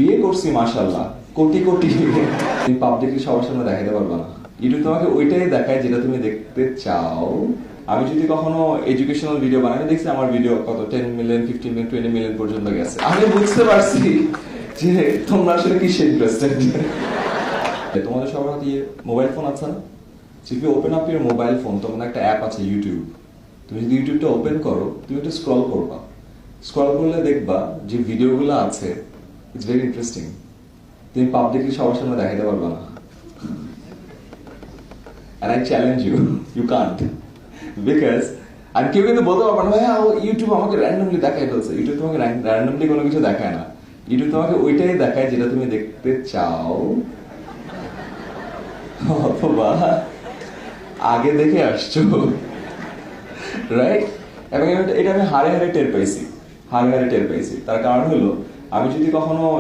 বিয়ে করছি মাশাআল্লাহ কোটি কোটি, তুমি পাবলিকলি সবার সামনে দেখাতে পারবে না। ইউটিউব তোমাকে ওইটাই দেখায় যেটা তুমি দেখতে চাও। আমি যদি কখনো এডুকেশনাল ভিডিও বানাই, আমি দেখছি আমার ভিডিও কত 10 মিলিয়ন 15 মিলিয়ন 20 মিলিয়ন পর্যন্ত গেছে। আমি বুঝতে পারছি যে তোমরা আসলে কিসে ইন্টারেস্টেড। তোমাদের সবার হাতে মোবাইল ফোন আছে না? If you open up your mobile phone, তোমার একটা অ্যাপ আছে ইউটিউব। তুমি যদি ইউটিউবটা ওপেন করো, তুমি একটু স্ক্রল করবা। স্ক্রল করলে দেখবা যে ভিডিওগুলো আছে, ইটস ভেরি ইন্টারেস্টিং। তুমি পাবলিকলি সবার সামনে দেখাতে পারবে না। And I challenge you, you can't. Because আর কেউ কিন্তু বলতে পারবে না ভাই ইউটিউব আমাকে র্যান্ডমলি দেখায় ফেলছে। ইউটিউব তোমাকে র্যান্ডমলি কোনো কিছু দেখায় না। ইউটিউব তোমাকে ওইটাই দেখায় যেটা তুমি দেখতে চাও, অথবা আগে দেখে আসছো, রাইট? এবং এটা আমি হারে হারে টের পাইছি। তার কারণ হলো আমি যদি কখনো